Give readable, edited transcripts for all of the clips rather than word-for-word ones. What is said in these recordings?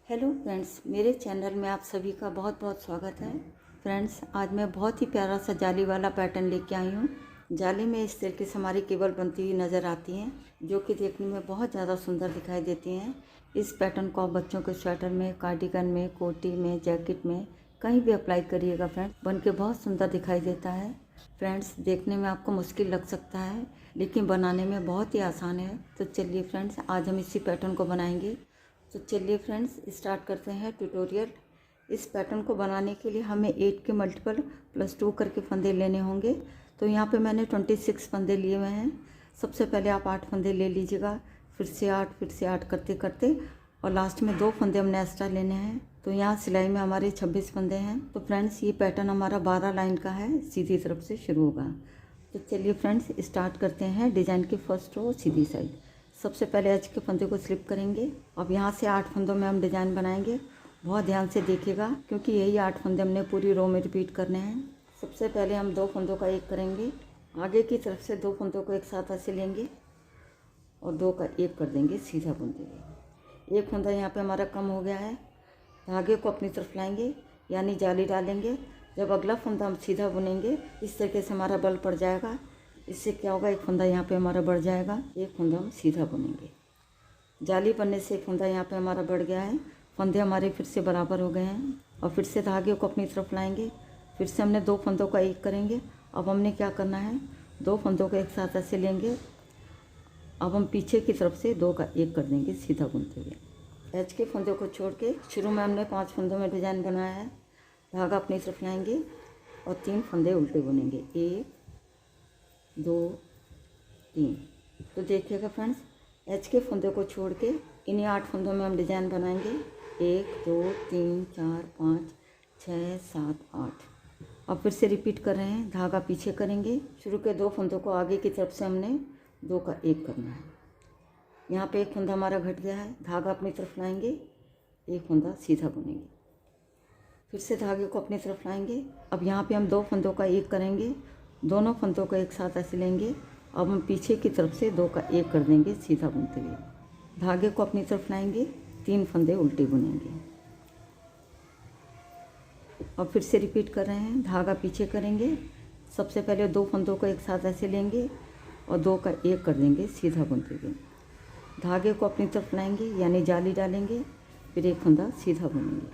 Hello friends, मेरे channel में आप सभी का बहुत बहुत स्वागत है। फ्रेंड्स, आज मैं बहुत ही प्यारा सा जाली वाला पैटर्न लेके आई हूँ। जाली में इस तरीके से हमारी केबल बनती हुई नज़र आती हैं, जो कि देखने में बहुत ज़्यादा सुंदर दिखाई देती हैं। इस पैटर्न को आप बच्चों के स्वेटर में, कार्डिगन में, कोटी में, जैकेट में कहीं भी अप्लाई करिएगा फ्रेंड्स, बन के बहुत सुंदर दिखाई देता है। फ्रेंड्स, देखने में आपको मुश्किल लग सकता है, लेकिन बनाने में बहुत ही आसान है। तो चलिए फ्रेंड्स, आज हम इसी पैटर्न को बनाएंगे। तो चलिए फ्रेंड्स, स्टार्ट करते हैं ट्यूटोरियल। इस पैटर्न को बनाने के लिए हमें 8 के मल्टीपल +2 करके फंदे लेने होंगे। तो यहाँ पे मैंने 26 फंदे लिए हुए हैं। सबसे पहले आप 8 फंदे ले लीजिएगा, फिर से 8 करते करते, और लास्ट में 2 फंदे हमने एक्स्ट्रा लेने हैं। तो यहाँ सिलाई में हमारे 26 फंदे हैं। तो फ्रेंड्स, ये पैटर्न हमारा 12 लाइन का है, सीधी तरफ से शुरू होगा। तो चलिए फ्रेंड्स, स्टार्ट करते हैं। डिज़ाइन की फर्स्ट रो सीधी साइड। सबसे पहले एज के फंदे को स्लिप करेंगे। अब यहाँ से 8 फंदों में हम डिज़ाइन बनाएंगे। बहुत ध्यान से देखिएगा, क्योंकि यही 8 फंदे हमने पूरी रो में रिपीट करने हैं। सबसे पहले हम 2 फंदों का एक करेंगे। आगे की तरफ से 2 फंदों को एक साथ ऐसे लेंगे और 2 का एक कर देंगे, सीधा बुन देंगे। एक फंदा यहाँ पे हमारा कम हो गया है। धागे को अपनी तरफ लाएंगे, यानी जाली डालेंगे। जब अगला फंदा हम सीधा बुनेंगे, इस तरीके से हमारा बल पड़ जाएगा। इससे क्या होगा, एक फंदा यहाँ पे हमारा बढ़ जाएगा, एक फंदा हम सीधा बुनेंगे। जाली बनने से एक फंदा यहाँ पे हमारा बढ़ गया है। फंदे हमारे फिर से बराबर हो गए हैं। और फिर से धागे को अपनी तरफ लाएंगे। फिर से हमने 2 फंदों का एक करेंगे। अब हमने क्या करना है, 2 फंदों को एक साथ ऐसे लेंगे। अब हम पीछे की तरफ से 2 का एक कर देंगे, सीधा बुनते हुए। एज के फंदों को छोड़ के शुरू में हमने 5 फंदों में डिज़ाइन बनाया है। धागा अपनी तरफ लाएंगे और 3 फंदे उल्टे बुनेंगे, 1 2 3। तो देखिएगा फ्रेंड्स, एच के फंदे को छोड़ के इन्हीं 8 फंदों में हम डिज़ाइन बनाएंगे। 1 2 3 4 5 6 7 8। अब फिर से रिपीट कर रहे हैं। धागा पीछे करेंगे। शुरू के 2 फंदों को आगे की तरफ से हमने 2 का एक करना है। यहाँ पे एक फंदा हमारा घट गया है। धागा अपनी तरफ लाएंगे, एक फंदा सीधा बुनेंगे। फिर से धागे को अपनी तरफ लाएंगे। अब यहाँ पे हम 2 फंदों का एक करेंगे। दोनों फंदों को एक साथ ऐसे लेंगे। अब हम पीछे की तरफ से 2 का एक कर देंगे, सीधा बुनते हुए। धागे को अपनी तरफ लाएंगे, 3 फंदे उल्टे बुनेंगे। अब फिर से रिपीट कर रहे हैं। धागा पीछे करेंगे। सबसे पहले 2 फंदों को एक साथ ऐसे लेंगे और 2 का एक कर देंगे, सीधा बुनते हुए। धागे को अपनी तरफ लाएंगे, यानी जाली डालेंगे, फिर एक फंदा सीधा बुनेंगे।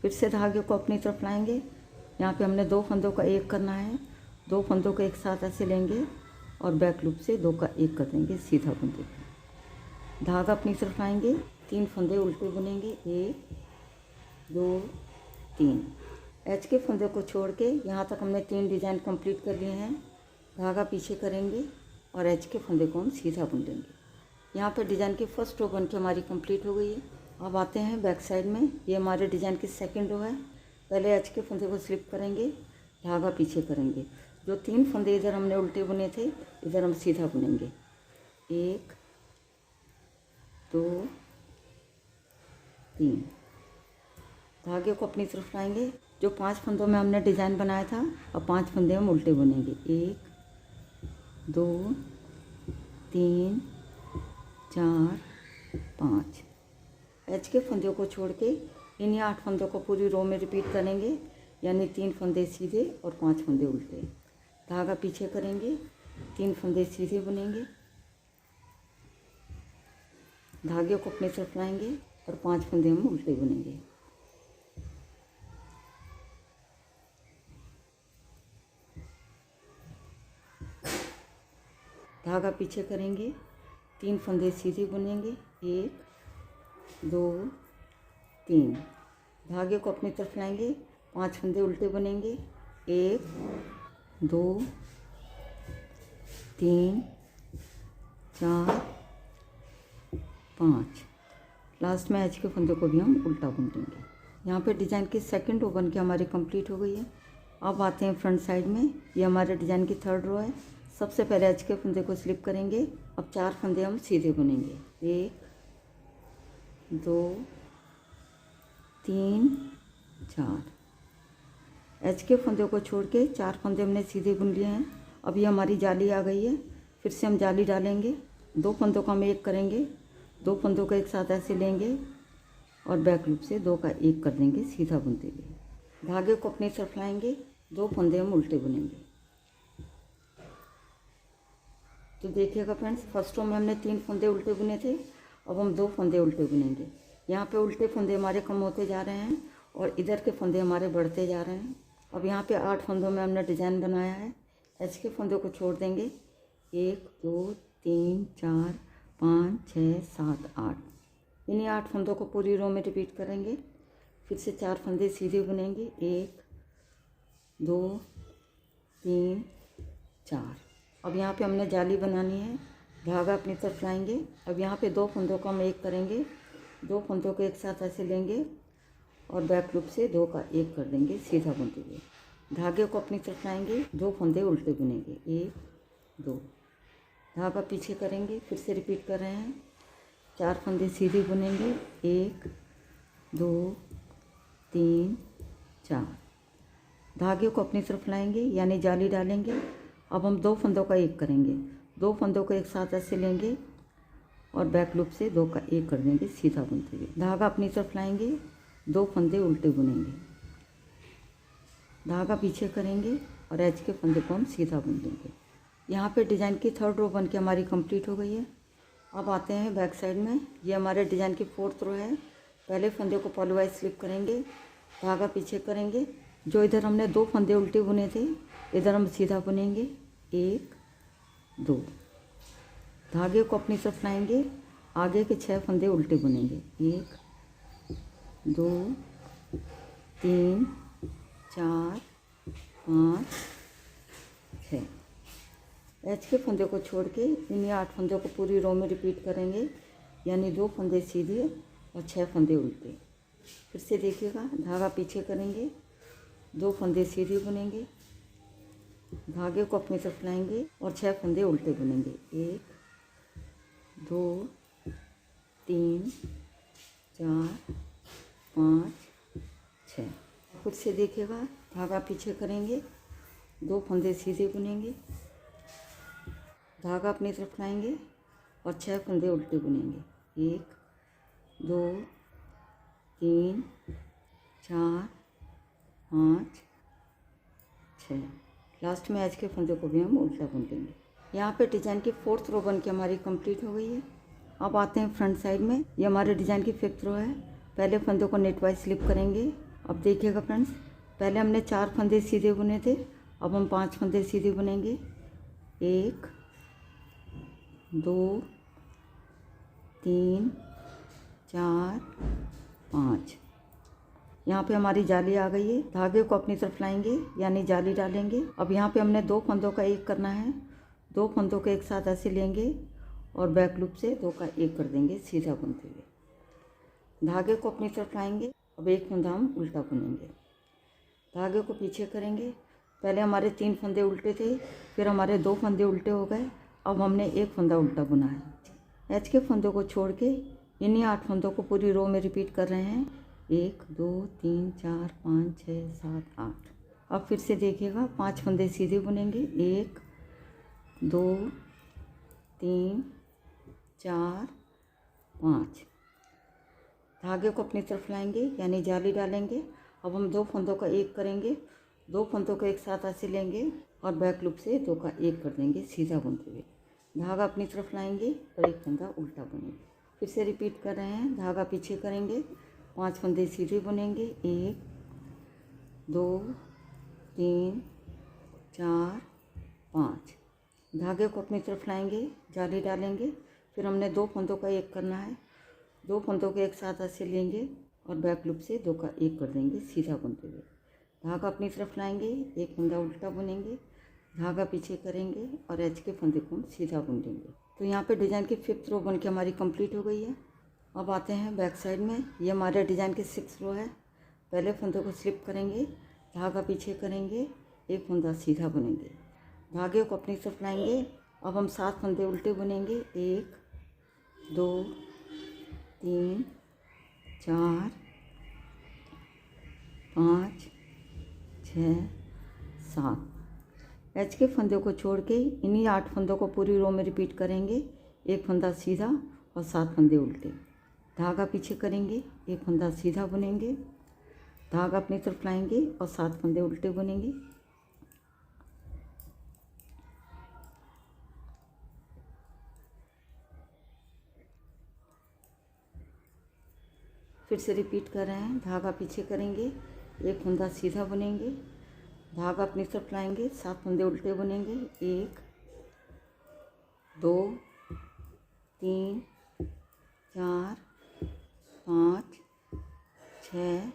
फिर से धागे को अपनी तरफ लाएंगे। यहाँ पे हमने 2 फंदों का एक करना है। 2 फंदों को एक साथ ऐसे लेंगे और बैक लूप से 2 का एक कर देंगे, सीधा बुनते हुए। धागा अपनी तरफ लाएंगे, 3 फंदे उल्टे बुनेंगे, 1 2 3। एच के फंदे को छोड़ के यहाँ तक हमने 3 डिज़ाइन कंप्लीट कर लिए हैं। धागा पीछे करेंगे और एच के फंदे को हम सीधा बुन लेंगे। यहाँ पर डिज़ाइन की फर्स्ट रो बन के हमारी कंप्लीट हो गई है। अब आते हैं बैक साइड में। ये हमारे डिज़ाइन की सेकंड रो है। पहले एच के फंदे को स्लिप करेंगे, धागा पीछे करेंगे। जो 3 फंदे इधर हमने उल्टे बुने थे, इधर हम सीधा बुनेंगे। 1 2 3। धागे को अपनी तरफ लाएंगे। जो 5 फंदों में हमने डिज़ाइन बनाया था, अब 5 फंदे हम उल्टे बुनेंगे। 1 2 3 4 5। एच के फंदों को छोड़ के इन्हीं 8 फंदों को पूरी रो में रिपीट करेंगे, यानी 3 फंदे सीधे और 5 फंदे उल्टे। धागा पीछे करेंगे, 3 फंदे सीधे बुनेंगे। धागे को अपनी तरफ लाएंगे और 5 फंदे हम उल्टे बुनेंगे। धागा पीछे करेंगे, 3 फंदे सीधे बुनेंगे, 1 2 3। धागे को अपनी तरफ लाएंगे, 5 फंदे उल्टे बुनेंगे, 1 2 3 4 5। लास्ट में एच के फंदे को भी हम उल्टा बुन देंगे। यहाँ पे डिज़ाइन की सेकंड रो बन के हमारी कंप्लीट हो गई है। अब आते हैं फ्रंट साइड में। ये हमारे डिज़ाइन की थर्ड रो है। सबसे पहले एच के फंदे को स्लिप करेंगे। अब 4 फंदे हम सीधे बुनेंगे, 1 2 3 4। एच के फंदे को छोड़ के 4 फंदे हमने सीधे बुन लिए हैं। अभी हमारी जाली आ गई है। फिर से हम जाली डालेंगे। 2 फंदों का हम एक करेंगे। 2 फंदों को एक साथ ऐसे लेंगे और बैक लूप से 2 का 1 कर देंगे सीधा बुनते हुए। धागे को अपनी तरफ लाएंगे, 2 फंदे हम उल्टे बुनेंगे। तो देखिएगा फ्रेंड्स, फर्स्ट रो में हमने 3 फंदे उल्टे बुने थे, अब हम 2 फंदे उल्टे बुनेंगे। यहाँ पे उल्टे फंदे हमारे कम होते जा रहे हैं और इधर के फंदे हमारे बढ़ते जा रहे हैं। अब यहाँ पे 8 फंदों में हमने डिज़ाइन बनाया है। एच के फंदों को छोड़ देंगे, 1 2 3 4 5 6 7 8। इन्हीं 8 फंदों को पूरी रो में रिपीट करेंगे। फिर से 4 फंदे सीधे बुनेंगे, 1 2 3 4। अब यहाँ पे हमने जाली बनानी है, धागा अपनी तरफ लाएंगे। अब यहाँ पे 2 फंदों को हम 1 करेंगे, 2 फंदों को एक साथ ऐसे लेंगे और बैक लूप से 2 का 1 कर देंगे सीधा बुनते हुए। धागे को अपनी तरफ लाएंगे, 2 फंदे उल्टे बुनेंगे, 1 2। धागा पीछे करेंगे, फिर से रिपीट कर रहे हैं। 4 फंदे सीधे बुनेंगे, 1 2 3 4। धागे को अपनी तरफ लाएंगे यानी जाली डालेंगे। अब हम 2 फंदों का 1 करेंगे, 2 फंदों को एक साथ ऐसे लेंगे और बैक लूप से 2 का 1 कर देंगे सीधा बुनते हुए। धागा अपनी तरफ लाएंगे, 2 फंदे उल्टे बुनेंगे, धागा पीछे करेंगे और एच के फंदे को हम सीधा बुन देंगे। यहाँ पे डिज़ाइन की 3rd रो बन के हमारी कंप्लीट हो गई है। अब आते हैं बैक साइड में। ये हमारे डिज़ाइन की 4th रो है। पहले फंदे को पॉली वाइज स्लिप करेंगे, धागा पीछे करेंगे। जो इधर हमने 2 फंदे उल्टे बुने थे, इधर हम सीधा बुनेंगे, 1 2। धागे को अपनी तरफ लाएंगे, आगे के 6 फंदे उल्टे बुनेंगे, 1 2 3 4 5 6। एच के फंदे को छोड़ के इन्हीं 8 फंदों को पूरी रो में रिपीट करेंगे, यानी 2 फंदे सीधे और 6 फंदे उल्टे। फिर से देखिएगा, धागा पीछे करेंगे, 2 फंदे सीधे बुनेंगे, धागे को अपनी तरफ लाएंगे और 6 फंदे उल्टे बुनेंगे, 1 2 3 4 5 6। खुद से देखिएगा, धागा पीछे करेंगे, 2 फंदे सीधे बुनेंगे, धागा अपनी तरफ लाएंगे और 6 फंदे उल्टे बुनेंगे, 1 2 3 4 5 6। लास्ट में एच के फंदे को भी हम उल्टा बुन देंगे। यहाँ पे डिज़ाइन की 4th रो बन के हमारी कंप्लीट हो गई है। अब आते हैं फ्रंट साइड में। ये हमारे डिज़ाइन की 5th रो है। पहले फंदे को नेट वाइज स्लिप करेंगे। अब देखिएगा फ्रेंड्स, पहले हमने 4 फंदे सीधे बुने थे, अब हम 5 फंदे सीधे बुनेंगे, 1 2 3 4 5। यहाँ पे हमारी जाली आ गई है। धागे को अपनी तरफ लाएंगे यानी जाली डालेंगे। अब यहाँ पे हमने 2 फंदों का 1 करना है, 2 फंदों को एक साथ ऐसे लेंगे और बैक लूप से 2 का 1 कर देंगे सीधा बुनते हुए। धागे को अपनी तरफ लाएंगे, अब 1 फंदा हम उल्टा बुनेंगे, धागे को पीछे करेंगे। पहले हमारे 3 फंदे उल्टे थे, फिर हमारे 2 फंदे उल्टे हो गए, अब हमने 1 फंदा उल्टा बुना है। एच के फंदों को छोड़ के इन्हीं 8 फंदों को पूरी रो में रिपीट कर रहे हैं, 1 2 3 4 5 6 7 8। अब फिर से देखिएगा, 5 फंदे सीधे बुनेंगे, 1 2 3 4 5। धागे को अपनी तरफ लाएंगे यानी जाली डालेंगे। अब हम 2 फंदों का 1 करेंगे, 2 फंदों को एक साथ ऐसे लेंगे और बैक लूप से 2 का 1 कर देंगे सीधा बुनते हुए। धागा अपनी तरफ लाएंगे और 1 फंदा उल्टा बुनेंगे। फिर से रिपीट कर रहे हैं, धागा पीछे करेंगे, 5 फंदे सीधे बुनेंगे, 1 2 3 4 5। धागे को अपनी तरफ लाएंगे, जाली डालेंगे। फिर हमने 2 फंदों का 1 करना है, 2 फंदों को एक साथ ऐसे लेंगे और बैक लूप से 2 का 1 कर देंगे सीधा बुनते हुए। धागा अपनी तरफ लाएंगे, 1 फंदा उल्टा बुनेंगे, धागा पीछे करेंगे और एच के फंदे को हम सीधा बुन देंगे। तो यहाँ पे डिज़ाइन की 5th रो बन के हमारी कंप्लीट हो गई है। अब आते हैं बैक साइड में। ये हमारे डिज़ाइन की 6th रो है। पहले फंदे को स्लिप करेंगे, धागा पीछे करेंगे, 1 फंदा सीधा बुनेंगे, धागे को अपनी तरफ लाएंगे। अब हम 7 फंदे उल्टे बुनेंगे, 1 2 3 4 5 6 7। एच के फंदे को छोड़ के इन्हीं 8 फंदों को पूरी रो में रिपीट करेंगे, 1 फंदा सीधा और 7 फंदे उल्टे। धागा पीछे करेंगे, एक फंदा सीधा बुनेंगे, धागा अपनी तरफ लाएंगे और 7 फंदे उल्टे बुनेंगे। फिर से रिपीट कर रहे हैं, धागा पीछे करेंगे, एक फंदा सीधा बुनेंगे, धागा अपनी तरफ लाएंगे, 7 फंदे उल्टे बुनेंगे। 1 2 3 4 5 6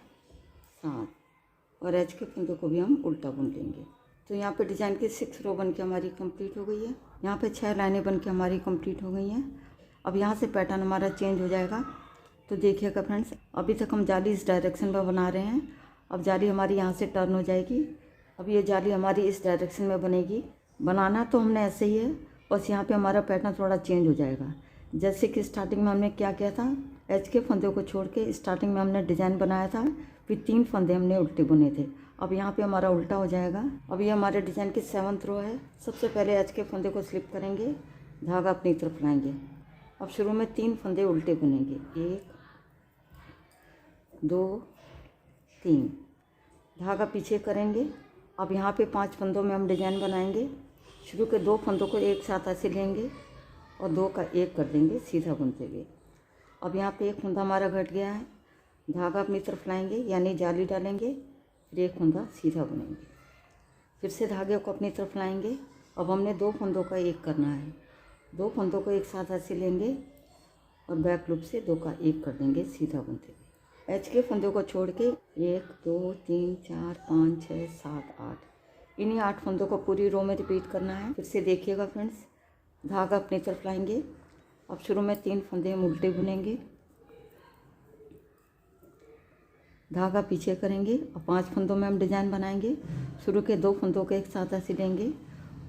7 और एज के फंदों को भी हम उल्टा बुन लेंगे। तो यहाँ पे डिज़ाइन की 6 रो बन के हमारी कंप्लीट हो गई है। यहाँ पे 6 लाइनें बन के हमारी कंप्लीट हो गई हैं। अब यहाँ से पैटर्न हमारा चेंज हो जाएगा। तो देखिएगा फ्रेंड्स, अभी तक हम जाली इस डायरेक्शन में बना रहे हैं। अब जाली हमारी यहाँ से टर्न हो जाएगी। अब ये जाली हमारी इस डायरेक्शन में बनेगी। बनाना तो हमने ऐसे ही है, बस यहाँ पे हमारा पैटर्न थोड़ा चेंज हो जाएगा। जैसे कि स्टार्टिंग में हमने क्या किया था, एच के फंदे को छोड़ के स्टार्टिंग में हमने डिज़ाइन बनाया था, फिर 3 फंदे हमने उल्टे बुने थे। अब यहाँ पे हमारा उल्टा हो जाएगा। अब ये हमारे डिज़ाइन की 7th रो है। सबसे पहले एच के फंदे को स्लिप करेंगे, धागा अपनी तरफ लाएंगे। अब शुरू में 3 फंदे उल्टे बुनेंगे, 1 2 3, धागा पीछे करेंगे। अब यहाँ पे 5 फंदों में हम डिज़ाइन बनाएंगे। शुरू के 2 फंदों को एक साथ ऐसे लेंगे और 2 का 1 कर देंगे सीधा बुनते हुए। अब यहाँ पे एक फंदा हमारा घट गया है, धागा अपनी तरफ लाएंगे यानी जाली डालेंगे, फिर एक फंदा सीधा बुनेंगे, फिर से धागे को अपनी तरफ लाएंगे। अब हमने 2 फंदों का 1 करना है। 2 फंदों को एक साथ ऐसे लेंगे और बैक लूप से 2 का 1 कर देंगे सीधा बुनते हुए। एच के फंदों को छोड़ के 1 2 3 4 5 6 7 8, इन्हीं 8 फंदों को पूरी रो में रिपीट करना है। फिर से देखिएगा फ्रेंड्स, धागा अपनी तरफ लाएंगे। अब शुरू में 3 फंदे हम उल्टे बुनेंगे, धागा पीछे करेंगे और 5 फंदों में हम डिज़ाइन बनाएंगे। शुरू के 2 फंदों को एक साथ ऐसे लेंगे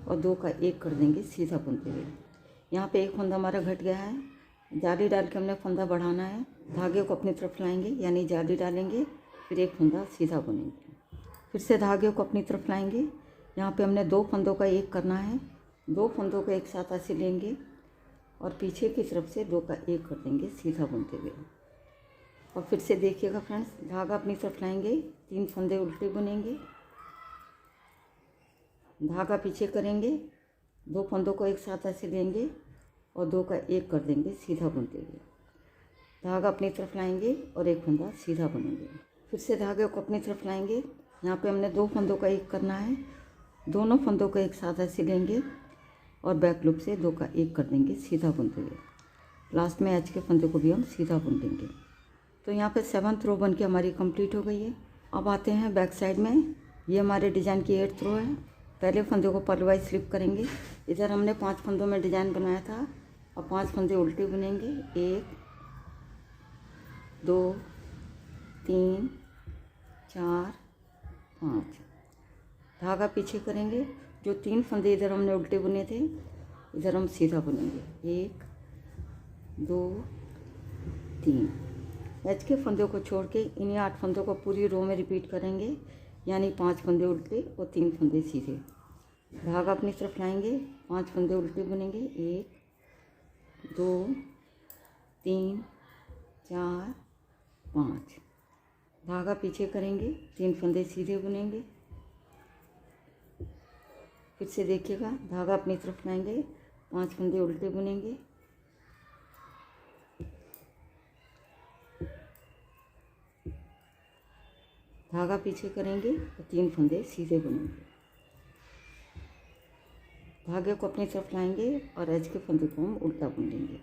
और 2 का 1 कर देंगे सीधा बुनते हुए। यहाँ पे एक फंदा हमारा घट गया है, जाली डाल के हमने फंदा बढ़ाना है। धागे को अपनी तरफ लाएंगे यानी जाली डालेंगे, फिर एक फंदा सीधा बुनेंगे, फिर से धागे को अपनी तरफ लाएंगे। यहाँ पे हमने 2 फंदों का 1 करना है। 2 फंदों को एक साथ ऐसे लेंगे और पीछे की तरफ से 2 का 1 कर देंगे सीधा बुनते हुए। और फिर से देखिएगा फ्रेंड्स, धागा अपनी तरफ लाएंगे, 3 फंदे उल्टे बुनेंगे, धागा पीछे करेंगे, 2 फंदों को एक साथ ऐसे लेंगे और 2 का 1 कर देंगे सीधा बुनते हुए। धागा अपनी तरफ लाएंगे और एक फंदा सीधा बुनेंगे, फिर से धागे को अपनी तरफ लाएंगे। यहाँ पे हमने 2 फंदों का 1 करना है। दोनों फंदों को एक साथ ऐसे लेंगे और बैक लूप से 2 का 1 कर देंगे सीधा बुनते हुए। लास्ट में एच के फंदे को भी हम सीधा बुन देंगे। तो यहाँ पे 7th रो बन के हमारी कंप्लीट हो गई है। अब आते हैं बैक साइड में। ये हमारे डिज़ाइन की 8th रो है। पहले फंदे को पलवाई स्लिप करेंगे। इधर हमने 5 फंदों में डिज़ाइन बनाया था और 5 फंदे उल्टे बुनेंगे, 1 2 3 4 5, धागा पीछे करेंगे। जो 3 फंदे इधर हमने उल्टे बुने थे, इधर हम सीधा बुनेंगे, 1 2 3। एच के फंदों को छोड़ के इन्हीं 8 फंदों को पूरी रो में रिपीट करेंगे, यानी 5 फंदे उल्टे और 3 फंदे सीधे। धागा अपनी तरफ लाएंगे, 5 फंदे उल्टे बुनेंगे, 1 2 3 4 5, धागा पीछे करेंगे, 3 फंदे सीधे बुनेंगे। फिर से देखिएगा, धागा अपनी तरफ लाएंगे, 5 फंदे उल्टे बुनेंगे, धागा पीछे करेंगे और 3 फंदे सीधे बुनेंगे। धागे को अपनी तरफ लाएंगे और एज के फंदे को हम उल्टा बुन लेंगे।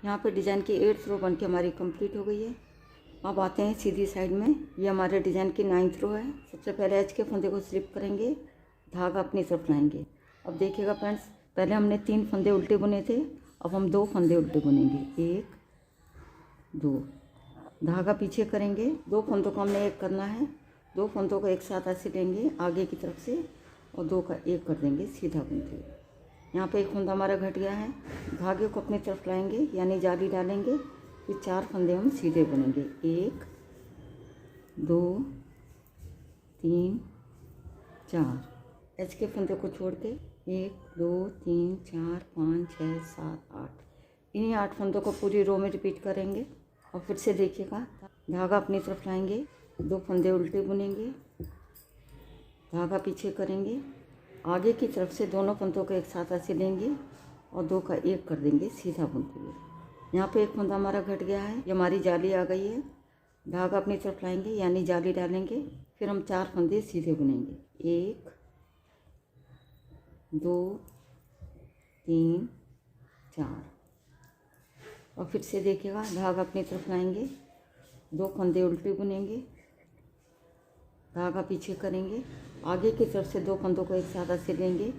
यहाँ पे डिज़ाइन की 8th रो बन के हमारी कंप्लीट हो गई है। अब आते हैं सीधी साइड में। ये हमारे डिज़ाइन की 9th रो है। सबसे पहले एच के फंदे को स्लिप करेंगे, धागा अपनी तरफ लाएंगे। अब देखिएगा फ्रेंड्स, पहले हमने 3 फंदे उल्टे बुने थे, अब हम 2 फंदे उल्टे बुनेंगे, 1 2, धागा पीछे करेंगे। 2 फंदों को हमने 1 करना है। 2 फंदों को एक साथ ऐसे लेंगे आगे की तरफ से और 2 का 1 कर देंगे सीधा बुनते हुए। यहाँ पे एक फंदा हमारा घट गया है। धागे को अपनी तरफ लाएंगे यानी जाली डालेंगे, फिर 4 फंदे हम सीधे बुनेंगे, 1 2 3 4। एच के फंदे को छोड़ के 1 2 3 4 5 6 7 8, इन्हीं 8 फंदों को पूरी रो में रिपीट करेंगे। और फिर से देखिएगा, धागा अपनी तरफ लाएंगे, 2 फंदे उल्टे बुनेंगे, धागा पीछे करेंगे, आगे की तरफ से दोनों फंदों को एक साथ ऐसे लेंगे और 2 का 1 कर देंगे सीधा बुनते हुए। यहाँ पे एक फंदा हमारा घट गया है, ये हमारी जाली आ गई है। धागा अपनी तरफ लाएंगे यानी जाली डालेंगे, फिर हम 4 फंदे सीधे बुनेंगे, 1 2 3 4। और फिर से देखिएगा, धागा अपनी तरफ लाएंगे, 2 फंदे उल्टे बुनेंगे, धागा पीछे करेंगे, आगे की तरफ से 2 फंदों को एक साथ ऐसे लेंगे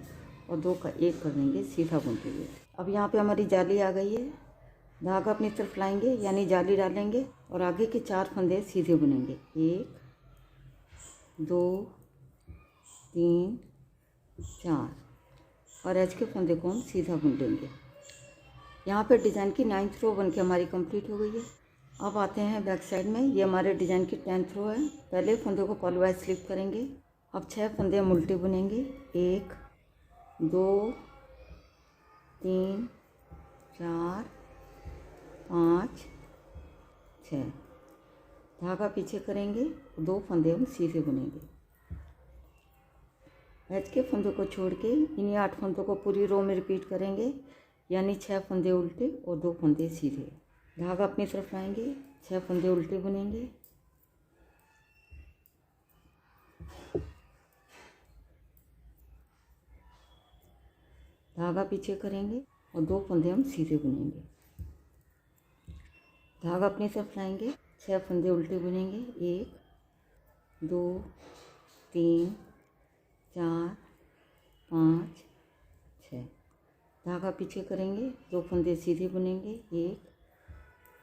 और 2 का 1 कर देंगे सीधा बुनते हुए। अब यहाँ पे हमारी जाली आ गई है, धागा अपनी तरफ लाएंगे यानी जाली डालेंगे और आगे के 4 फंदे सीधे बुनेंगे, 1 2 3 4 और एज के फंदे को हम सीधा बुन लेंगे। यहाँ पे डिज़ाइन की 9th रो बन के हमारी कंप्लीट हो गई है। अब आते हैं बैक साइड में, ये हमारे डिज़ाइन की 10th रो है। पहले फंदे को पॉलीवाइज स्लिप करेंगे। अब 6 फंदे हम उल्टे बुनेंगे, 1 2 3 4 5 6। धागा पीछे करेंगे, 2 फंदे हम सीधे बुनेंगे। एज के फंदों को छोड़ के इन्हीं 8 फंदों को पूरी रो में रिपीट करेंगे, यानी 6 फंदे उल्टे और 2 फंदे सीधे। धागा अपनी तरफ लाएंगे, 6 फंदे उल्टे बुनेंगे, धागा पीछे करेंगे और 2 फंदे हम सीधे बुनेंगे। धागा अपनी तरफ लाएंगे, 6 फंदे उल्टे बुनेंगे, 1 2 3 4 5 6। धागा पीछे करेंगे, 2 फंदे सीधे बुनेंगे, 1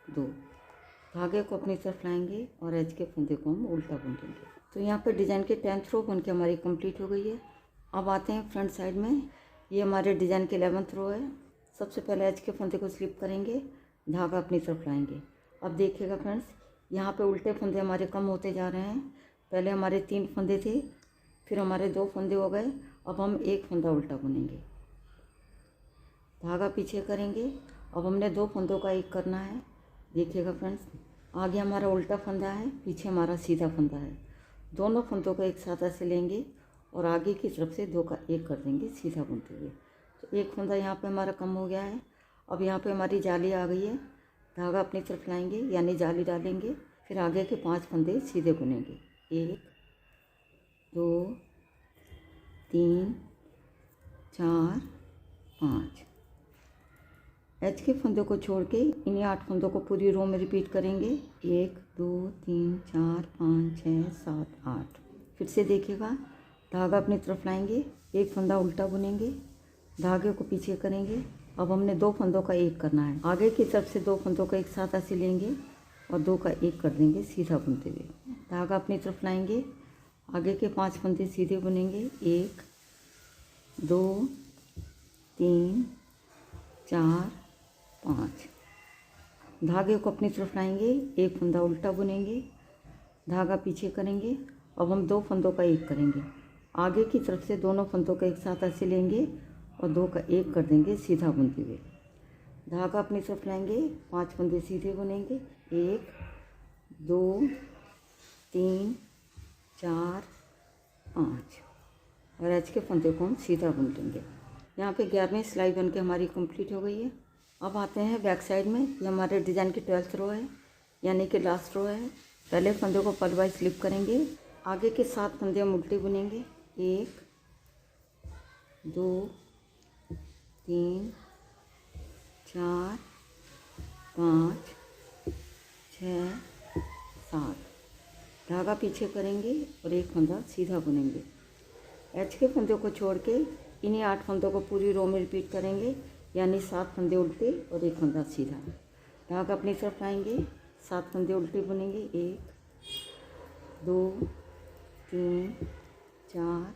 2। धागे को अपनी तरफ लाएंगे और एज के फंदे को हम उल्टा बुन लेंगे। तो यहाँ पर डिज़ाइन की 10th रो बन के हमारी कंप्लीट हो गई है। अब आते हैं फ्रंट साइड में, ये हमारे डिज़ाइन की 11th रो है। सबसे पहले एज के फंदे को स्लिप करेंगे, धागा अपनी तरफ लाएंगे। अब देखिएगा फ्रेंड्स, यहाँ पे उल्टे फंदे हमारे कम होते जा रहे हैं। पहले हमारे 3 फंदे थे, फिर हमारे 2 फंदे हो गए, अब हम 1 फंदा उल्टा बुनेंगे, धागा पीछे करेंगे। अब हमने 2 फंदों का 1 करना है। देखिएगा फ्रेंड्स, आगे हमारा उल्टा फंदा है, पीछे हमारा सीधा फंदा है। दोनों फंदों को एक साथ ऐसे लेंगे और आगे की तरफ से 2 का 1 कर देंगे सीधा बुनते हुए। तो 1 फंदा यहाँ पे हमारा कम हो गया है। अब यहाँ पे हमारी जाली आ गई है, धागा अपनी तरफ लाएंगे यानी जाली डालेंगे, फिर आगे के 5 फंदे सीधे बुनेंगे, 1 2 3 4 5। एच के फंदों को छोड़ के इन्हीं 8 फंदों को पूरी रो में रिपीट करेंगे, 1 2 3 4 5 6 7 8। फिर से देखिएगा, धागा अपनी तरफ लाएंगे, 1 फंदा उल्टा बुनेंगे, धागे को पीछे करेंगे। अब हमने 2 फंदों का 1 करना है। आगे की तरफ से 2 फंदों को एक साथ ऐसे लेंगे और 2 का 1 कर देंगे सीधा बुनते हुए। धागा अपनी तरफ लाएंगे, आगे के 5 फंदे सीधे बुनेंगे, 1 2 3 4 5। धागे को अपनी तरफ लाएंगे, 1 फंदा उल्टा बुनेंगे, धागा पीछे करेंगे। अब हम 2 फंदों का 1 करेंगे, आगे की तरफ से दोनों फंदों को एक साथ ऐसे लेंगे और 2 का 1 कर देंगे सीधा बुनते हुए। धागा अपनी तरफ लाएंगे, 5 फंदे सीधे बुनेंगे, 1 2 3 4 5 और एच के फंदे को हम सीधा बुन लेंगे। यहाँ पे 11वीं सिलाई बन के हमारी कंप्लीट हो गई है। अब आते हैं बैक साइड में, ये हमारे डिज़ाइन की 12th रो है, यानी कि लास्ट रो है। पहले फंदे को पलवाइज स्लिप करेंगे, आगे के 7 फंदे हम उल्टे बुनेंगे, 1 2 3 4 5 6 7। धागा पीछे करेंगे और 1 फंदा सीधा बुनेंगे। एच के फंदों को छोड़ के इन्हीं 8 फंदों को पूरी रो में रिपीट करेंगे, यानी 7 फंदे उल्टे और 1 फंदा सीधा। धागा अपनी तरफ लाएंगे, 7 फंदे उल्टे बुनेंगे, 1 2 3 4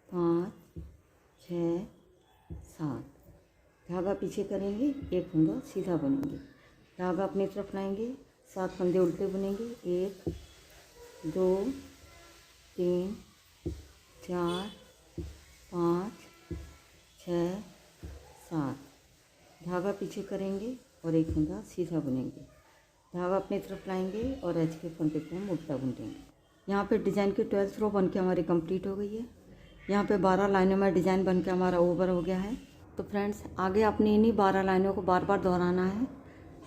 5 6 7। धागा पीछे करेंगे, 1 फंदा सीधा बुनेंगे। धागा अपनी तरफ लाएंगे, 7 फंदे उल्टे बुनेंगे, 1 2 3 4 5 6 7। धागा पीछे करेंगे और 1 फंदा सीधा बुनेंगे। धागा अपनी तरफ लाएंगे और एज के फंदे को हम उल्टा बुनेंगे। यहाँ पे डिज़ाइन की 12 रो बन के हमारी कंप्लीट हो गई है। यहाँ पे 12 लाइनों में डिज़ाइन बन के हमारा ओवर हो गया है। तो फ्रेंड्स आगे अपनी इन्हीं 12 लाइनों को बार बार दोहराना है।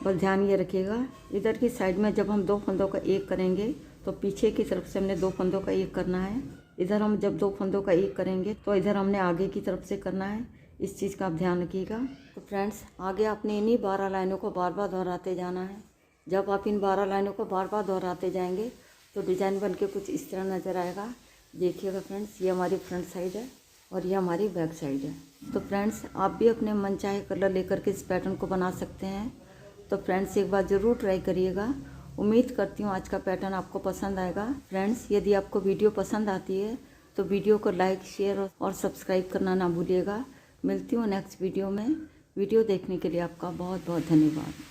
बस ध्यान ये रखिएगा, इधर की साइड में जब हम 2 फंदों का एक करेंगे तो पीछे की तरफ से हमने 2 फंदों का एक करना है। इधर हम जब 2 फंदों का एक करेंगे तो इधर हमने आगे की तरफ से करना है। इस चीज़ का आप ध्यान रखिएगा। तो फ्रेंड्स आगे अपने इन्हीं 12 लाइनों को बार बार दोहराते जाना है। जब आप इन 12 लाइनों को बार बार दोहराते जाएंगे तो डिज़ाइन बन के कुछ इस तरह नज़र आएगा। देखिएगा फ्रेंड्स, ये हमारी फ्रंट साइड है और ये हमारी बैक साइड है। तो फ्रेंड्स आप भी अपने मनचाहे कलर लेकर के इस पैटर्न को बना सकते हैं। तो फ्रेंड्स एक बार ज़रूर ट्राई करिएगा। उम्मीद करती हूँ आज का पैटर्न आपको पसंद आएगा। फ्रेंड्स यदि आपको वीडियो पसंद आती है तो वीडियो को लाइक, शेयर और सब्सक्राइब करना ना भूलिएगा। मिलती हूँ नेक्स्ट वीडियो में। वीडियो देखने के लिए आपका बहुत बहुत धन्यवाद।